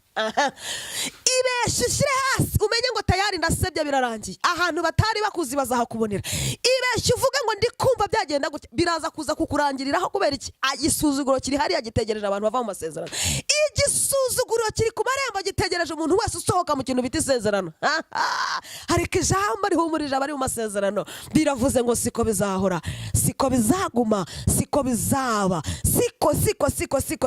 Ibeshe ushyire hasi umenye ngo tayari ndasebye birarangiye. Ahantu batari bakuzi bazahakubonera. Ibeshe uvuga ngo ndikumva byagenda gute, biraza kuza kukurangiriraho kubera iki? Igisuzuguro kiri hariya gitegereje abantu bava mu masezerano. Igisuzuguro kiri ku marembo gitegereje umuntu wese usohoka mu kintu bita isezerano. Ariko ijambo rihumurije abari mu masezerano biravuze ngo siko bizahora, siko bizaguma, siko bizaba,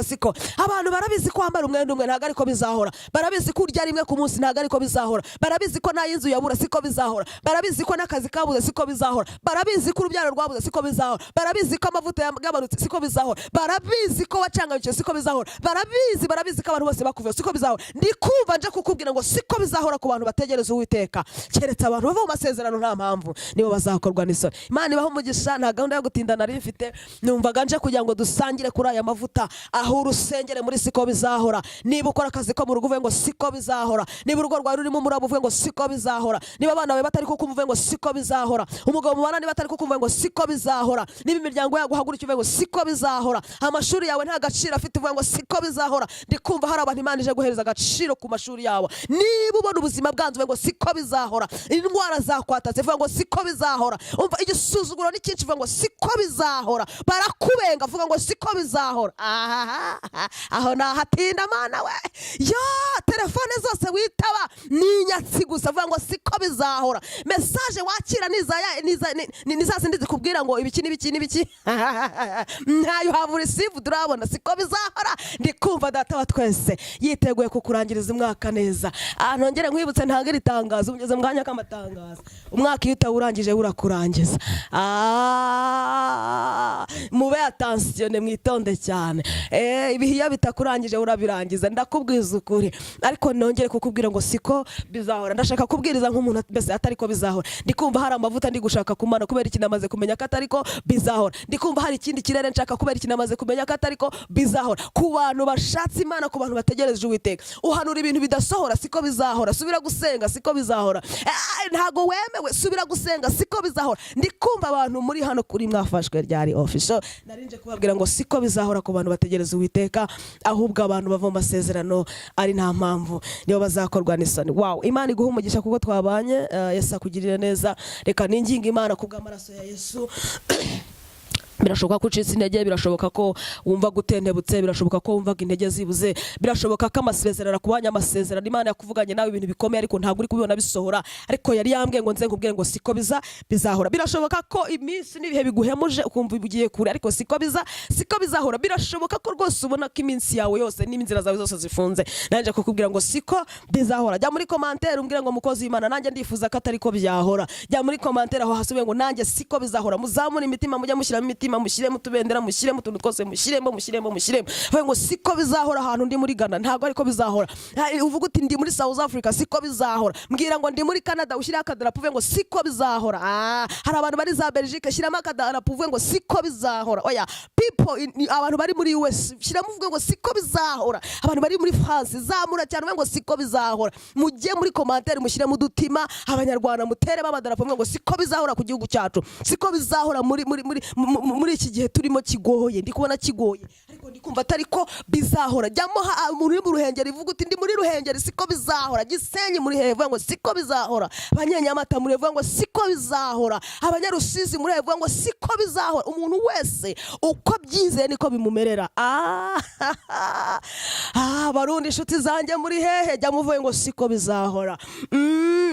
siko. Abantu barabizi ko wambara umwenda umwe ntabwo ariko bizahora. Barabizi ko urya rimwe ku munsi ntabwo ariko bizahora. Barabizi ko nta y'inzu yabura siko bizahora. Barabizi ko n'akazi kabuze siko bizahora. Barabizi ko urubyaro rwabuze siko bizahora. Barabizi ko amavuta yagabanutse siko bizahora. Barabizi ko wacanganyije siko bizahora. Barabizi ko abantu bose bakuvuye siko bizahora. Ndikumva nje kukubwira ngo siko bizahora ku bantu bategereza Uwiteka. Keretse abantu bava mu masezerano nta mpamvu nibo bazakorwa n'isoni. Imana ibaho umugisha, nta gahunda yo gutinda nari mfite. Numvaga nje kugira ngo dusangire kuri aya mavuta, aho urusengere muri siko bizahora. Niba ukora akazi ko mu rugo uvuge ngo siko bizahora. Niba urugo rwawe rurimo umuraba uvuge ngo siko bizahora. Niba abana bawe batari kukumva uvuge ngo siko bizahora. Umugabo mubana niba atari kukumva ngo siko bizahora. Niba imiryango yaguhagurukiye uvuge ngo siko bizahora. Amashuri yawe nta gaciro afite uvuge ngo siko bizahora. Ndikumva hari abantu Imana ije guhereza agaciro ku mashuri yabo. Niba ubona ubuzima bwanze uvuge ngo siko bizahora. Indwara zakwatatse uvuge ngo siko bizahora. Umva igisuzuguro n'icyinshi uvuge ngo siko bizahora. Barakubenga uvuge ngo siko bizahora. Aho nahatinda Mana we. Yo, telefone zose witaba ni inyatsi gusa uvuga ngo siko bizahora. Message wakira nizase ndizi kubwira ngo ibiki ntayo have received turabona siko bizahora. Ndikumva data wa twese yiteguye kukurangiriza umwaka neza. Ntongere nkwibutse ntago iritangaza ugeze mwanya k'amatangaza. Umwaka iyo utawurangije urakurangiza. Mube attention mwitonde cyane. Ibihiya bitakurangije urabirangiza. Ndakubwiza ukuri, ariko nongere kukubwira ngo siko bizahora. Ndashaka kubwiriza nk'umuntu mbese atari ko bizahora. Ndikumva hari amavuta ndi gushaka kumana kubera iki namaze kumenya ko atari ko bizahora. Ndikumva hari ikindi kirere nshaka kubera iki namaze kumenya ko atari ko bizahora. Ku bantu bashatse Imana, ku bantu bategereje Uwiteka, uhanura ibintu bidasohora siko bizahora. Subira gusenga siko bizahora. Ntago wemewe, subira gusenga siko bizahora. Ndikumva abantu muri hano kuri mwafashwe ryari official narinje kubabwira ngo siko bizahora ku bantu bategereza Uwiteka, ahubwo abantu bava mu masezerano ari nta mpamvu nibo bazakorwa n'isoni. Wow, Imana iguha umugisha kuko twabanye. Yesu akugirire neza. Reka ninginga Imana kubw'amaraso ya Yesu birashoboka ko ucitse intege, birashoboka ko wumva gutentebutse, birashoboka ko wumvaga intege zibuze, birashoboka ko amasezerano akubanya amasezerano Imana yakuvuganye nawe ibintu bikomeye ariko ntabwo uri kubibona bisohora, ariko yari yambwiye ngo nze nkubwire ngo siko bizahora. Birashoboka ko iminsi n'ibihe biguhemuje ukumva ugiye kure, ariko siko bizahora. Birashoboka ko rwose ubona ko iminsi yawe yose n'inzira zawe zose zifunze, nanje kukubwira ngo siko bizahora. Jya muri commentaire umbwire ngo mukozi w'Imana nanjye ndifuza ko atari ko byahora. Jya muri commentaire aho hasubiye ngo nanjye siko bizahora. Muzamura imitima, mujya mushyiramo imitima, mushyiremo tubendera, mushyiremo utuntu twose, mushyiremo ngo siko bizahora. Ahantu ndi muri Ghana ntabwo ariko bizahora. Uvuga uti ndi muri South Africa siko bizahora. Mbwira ngo ndi muri Canada ushyira akadarapo uvuge ngo siko bizahora. Hari abantu bari za Belgique shyiramo akadarapo uvuge ngo siko bizahora. Oya people, abantu bari muri US shyiramo uvuge ngo siko bizahora. Abantu bari muri France zamura cyane uvuge ngo siko bizahora. Mujye muri commentaire mushyiremo udutima, abanyarwanda mutere babadarapo uvuge ngo siko bizahora ku gihugu cyacu, siko bizahora muri iki gihe turimo kigoye. Ndi kubona kigoye ariko ndi kumva atari ko bizahora. Jyamo muri mu Ruhengeri ivuga uti ndi muri Ruhengeri siko bizahora. Gisenyi muri hehe vuga ngo siko bizahora. Abanyanyamata muri vuga ngo siko bizahora. Abanyarusizi muri vuga ngo siko bizahora. Umuntu wese uko byizeye niko bimumerera. Barundi inshuti zanjye muri hehe jya muvuye ngo siko bizahora.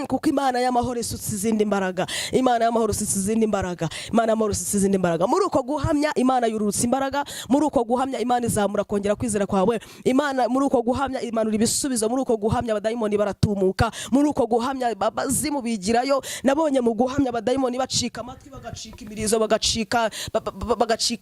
Kuko Imana y'amahoro isutse izindi mbaraga. Imana y'amahoro isutse izindi mbaraga. Imana y'amahoro isutse izindi mbaraga. Muri uko guhamya Imana yurutse imbaraga. Muri uko guhamya Imana izamura kongera kwizera kwawe. Imana muri uko guhamya imanura ibisubizo. Muri uko guhamya abadayimoni baratumuka. Muri uko guhamya abazimu bigirayo. Nabonye mu guhamya abadayimoni bacika amatwi, bagacika imirizo, bagacika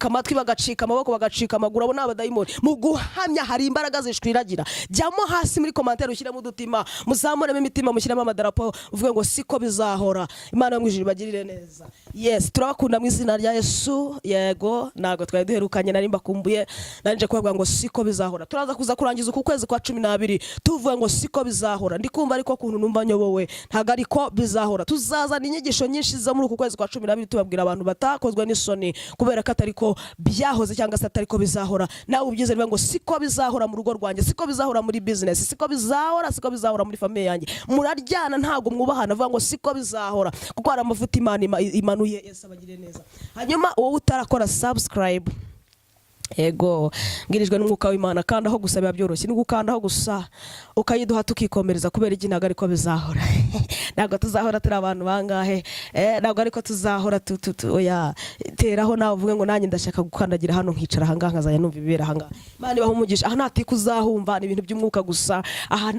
amatwi, bagacika amaboko, bagacika amaguru. Abo n'abadayimoni. Mu guhamya hari imbaraga zishwiragira. Jyamo hasi muri commentaire ushyiremo udutima, muzamuremo imitima, mushyiremo amadarapo uvuge ngo siko bizahora. Imana yo mu ijuru bagirire neza. Yes, turabakunda mu izina rya Yesu. Yego nago twari duherukanye nari mbakumbuye, nanje kuvuga ngo siko bizahora. Turaza kuza kurangiza uku kwezi kwa 12 tuvuga ngo siko bizahora. Ndikumva ariko kuntu numva nyobowe ntago ariko bizahora. Tuzazana inyigisho nyinshi zo muri uku kwezi kwa 12 tubabwira abantu batakozwe n'isoni kubera ko atariko byahoze cyangwa se atariko bizahora. Nawe ubyize ngo siko bizahora mu rugo rwanjye, siko bizahora muri business, siko bizahora muri famille yanjye. Muraryana ntago mwubahana vuga ngo siko bizahora kuko hari amavuta Imana imanuye. Yesu abagire neza. Hanyuma wowe utarakora subscribe, ego ngirijwe n'umwuka w'Imana kandi aho gusaba byoroshye ni gukandaho gusa ukayiduha tukikomereza kubera iki ntago ariko bizahora. Ntago tuzahora turi abantu bangahe, ntago ariko tuzahora oya teraho nawe uvuge ngo nanjye ndashaka gukandagira hano nkicara ahangaha nkazaya numva ibibera ahangaha. Imana ibahumugisha. Aha ntati kuzahumva ni ibintu by'umwuka gusa. Aha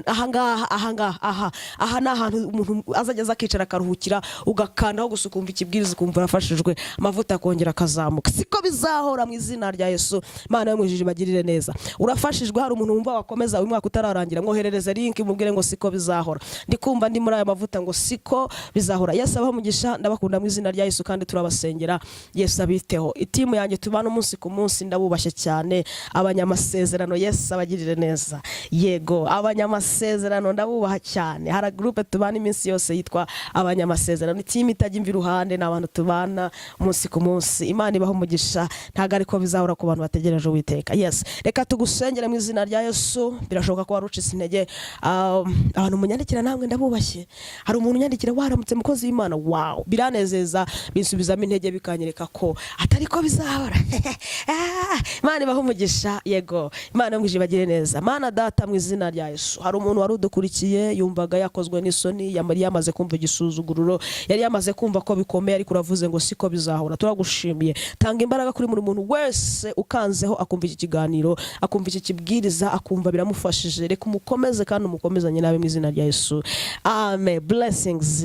ni ahantu umuntu azageza akicara akaruhukira ugakandaho gusa ukumva ikibwiriza ukumva urafashijwe amavuta akongera akazamuka. Siko bizahora mu izina rya Yesu. Imana yo mu ijuru bagirire neza. Urafashijwe hari umuntu wumva wakomeza uyu mwaka utararangira mwoherereza link mubwire ngo siko bizahora. Ndikumva ndi muri aya mavuta ngo siko bizahora. Yesu abamugisha, ndabakunda mu izina rya Yesu kandi turabasengera. Yesu abiteho. Itimu yanjye tubana umunsi ku munsi ndabubashye cyane. Abanyamasezerano Yesu abagirire neza. Yego abanyamasezerano ndabubaha cyane. Hari groupe tubana iminsi yose yitwa abanyamasezerano. Itimu itajya imvi ruhande n'abantu tubana umunsi ku munsi. Imana ibaho umugisha ntago ariko bizahora ku bantu bategereje Uwiteka. Yes, reka tugusengera mu izina rya Yesu. Birashoboka ko warucitse intege. Abantu munyandikira namwe ndabubashye. Hari umuntu unyandikira waramutse mukozi w'Imana, wow biranezeza, binsubizamo intege bikanyereka ko atari ko bizahora. Imana ibaho umugisha. Yego Imana yo bagire neza. Mana data mu izina rya Yesu. Hari umuntu wari udukurikiye yumvaga yakozwe n'isoni, yamari yamaze kumva igisuzugururo, yari yamaze kumva ko bikomeye ariko uravuze ngo siko bizahora. Turagushimiye. Tanga imbaraga kuri buri muntu wese ukanzeho akumva iki kiganiro, akumva iki kibwiriza, akumva biramufashije. Reka umukomeze kandi umukomezanye nawe mu izina rya Yesu. Amen. Blessings.